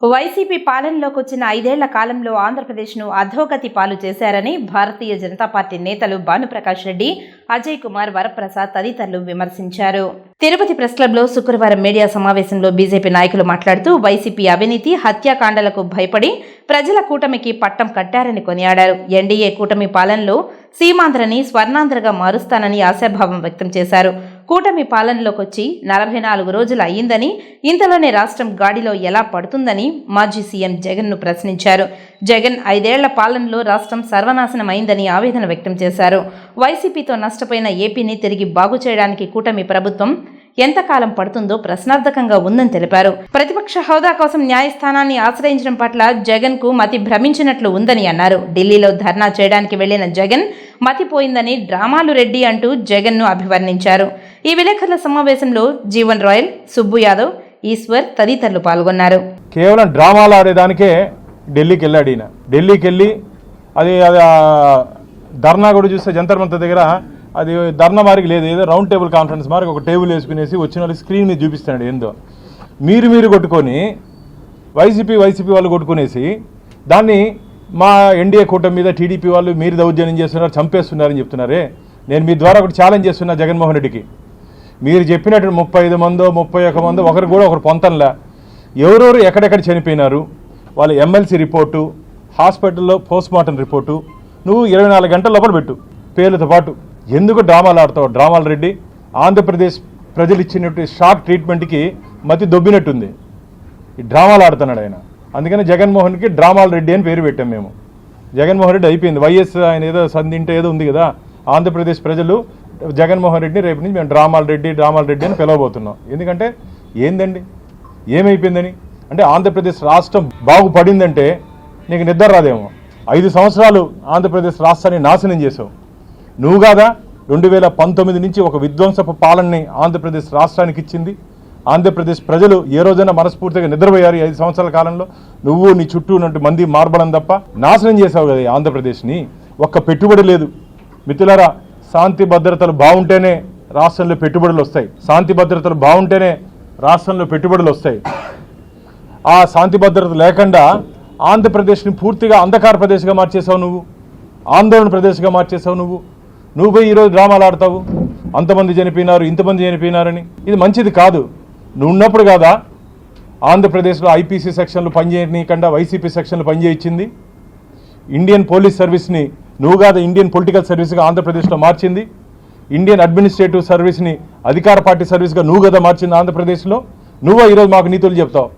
YCP పాలనలోకి వచ్చిన 5 ఏళ్ల కాలంలో ఆంధ్రప్రదేశ్ను అధోగతి పాలు చేశారని భారతీయ జనతా పార్టీ నేతలు భానుప్రకాష్ రెడ్డి, అజయ్ కుమార్, వరప్రసాద్ తదితరులు విమర్శించారు. తిరుపతి ప్రెస్ క్లబ్లో శుక్రవారం మీడియా సమావేశంలో బీజేపీ నాయకులు మాట్లాడుతూ వైసీపీ అవినీతి, హత్యాకాండలకు భయపడి ప్రజల కూటమికి పట్టం కట్టారని కొనియాడారు. ఎన్డీఏ కూటమి పాలనలో సీమాంధ్రని స్వర్ణాంధ్రగా మారుస్తానని ఆశాభావం వ్యక్తం చేశారు. కూటమి పాలనలోకి వచ్చి 44 రోజులు అయ్యిందని, ఇంతలోనే రాష్ట్రం గాడిలో ఎలా పడుతుందని మాజీ సీఎం జగన్ను ప్రశ్నించారు. జగన్ 5 ఏళ్ల పాలనలో రాష్ట్రం సర్వనాశనమైందని ఆవేదన వ్యక్తం చేశారు. వైసీపీతో నష్టపోయిన ఏపీని తిరిగి బాగు చేయడానికి కూటమి ప్రభుత్వం ఎంతకాలం పడుతుందో ప్రశ్నార్థకంగా ఉందని తెలిపారు. ప్రతిపక్ష హోదా కోసం న్యాయస్థానాన్ని ఆశ్రయించడం పట్ల జగన్ కు మతి భ్రమించినట్లు ఉందని అన్నారు. ఢిల్లీలో ధర్నా చేయడానికి వెళ్లిన జగన్ మతిపోయిందని డ్రామాలు రెడ్డి అంటూ జగన్ ను అభివర్ణించారు. ఈ విలేకరుల సమావేశంలో జీవన్ రాయల్, సుబ్బు యాదవ్, ఈశ్వర్ తదితరులు పాల్గొన్నారు. కేవలం డ్రామాలు ఆడేదానికే ఢిల్లీకి వెళ్ళాడు ఈయన. ఢిల్లీకి వెళ్ళి అది ధర్నా కూడా చూస్తే జంతర్ మంతర్ దగ్గర అది ధర్నా మారికి లేదు, ఏదో రౌండ్ టేబుల్ కాన్ఫరెన్స్ మారికి ఒక టేబుల్ వేసుకునేసి వచ్చిన వాళ్ళు స్క్రీన్ మీద చూపిస్తున్నాడు. ఏందో మీరు కొట్టుకొని వైసీపీ వాళ్ళు కొట్టుకునేసి దాన్ని మా ఎన్డీఏ కూటమి మీద టీడీపీ వాళ్ళు మీరు దౌర్జన్యం చేస్తున్నారు, చంపేస్తున్నారని చెప్తున్నారే. నేను మీ ద్వారా ఒకటి ఛాలెంజ్ చేస్తున్నా జగన్మోహన్ రెడ్డికి. మీరు చెప్పినట్టు 35 మందో 31 మందో ఒకరు కూడా ఒకరు పొంతంలా ఎవరెవరు ఎక్కడెక్కడ చనిపోయినారు వాళ్ళ ఎమ్మెల్సీ రిపోర్టు, హాస్పిటల్లో పోస్ట్మార్టం రిపోర్టు నువ్వు 24 గంటల లోపల పెట్టు పేర్లతో పాటు. ఎందుకు డ్రామాలు ఆడతావు డ్రామాలు రెడ్డి? ఆంధ్రప్రదేశ్ ప్రజలు ఇచ్చినట్టు షాక్ ట్రీట్మెంట్కి మతి దొబ్బినట్టుంది. ఈ డ్రామాలు ఆడుతున్నాడు ఆయన. అందుకని జగన్మోహన్కి డ్రామాలు రెడ్డి అని పేరు పెట్టాం మేము. జగన్మోహన్ రెడ్డి అయిపోయింది. వైఎస్ ఆయన ఏదో సంధింటే ఏదో ఉంది కదా, ఆంధ్రప్రదేశ్ ప్రజలు జగన్మోహన్ రెడ్డిని రేపు నుంచి మేము డ్రామాలు రెడ్డి అని పిలవబోతున్నాం. ఎందుకంటే ఏందండి ఏమైపోయిందని? అంటే ఆంధ్రప్రదేశ్ రాష్ట్రం బాగుపడిందంటే నీకు నిద్ర రాదేమో. 5 సంవత్సరాలు ఆంధ్రప్రదేశ్ రాష్ట్రాన్ని నాశనం చేసావు నువ్వు కాదా? 2019 నుంచి ఒక విధ్వంసపు పాలనని ఆంధ్రప్రదేశ్ రాష్ట్రానికి ఇచ్చింది. ఆంధ్రప్రదేశ్ ప్రజలు ఏ రోజైనా మనస్ఫూర్తిగా నిద్రపోయారు 5 సంవత్సరాల కాలంలో? నువ్వు నీ చుట్టూ ఉన్నట్టు మంది మార్బడం తప్ప నాశనం చేసావు కదా ఆంధ్రప్రదేశ్ని. ఒక్క పెట్టుబడి లేదు. మిత్రులారా, శాంతి భద్రతలు బాగుంటేనే రాష్ట్రంలో పెట్టుబడులు వస్తాయి. శాంతి భద్రతలు బాగుంటేనే రాష్ట్రంలో పెట్టుబడులు వస్తాయి. ఆ శాంతి భద్రత లేకుండా ఆంధ్రప్రదేశ్ని పూర్తిగా అంధకార ప్రదేశ్గా మార్చేసావు నువ్వు, ఆందోళన ప్రదేశ్గా మార్చేసావు నువ్వు పోయి ఈరోజు డ్రామాలు ఆడతావు. అంతమంది చనిపోయినారు, ఇంతమంది చనిపోయినారని. ఇది మంచిది కాదు. నువ్వు ఉన్నప్పుడు కాదా ఆంధ్రప్రదేశ్లో ఐపీసీ సెక్షన్లు పనిచేయనీయకుండా వైసీపీ సెక్షన్లు పనిచేయించింది. ఇండియన్ పోలీస్ సర్వీస్ని నువ్వు కాదు ఇండియన్ పొలిటికల్ సర్వీస్గా ఆంధ్రప్రదేశ్లో మార్చింది. ఇండియన్ అడ్మినిస్ట్రేటివ్ సర్వీస్ని అధికార పార్టీ సర్వీస్గా నువ్వు కదా మార్చింది ఆంధ్రప్రదేశ్లో. నువ్వు ఈరోజు మాకు నీతులు చెప్తావు.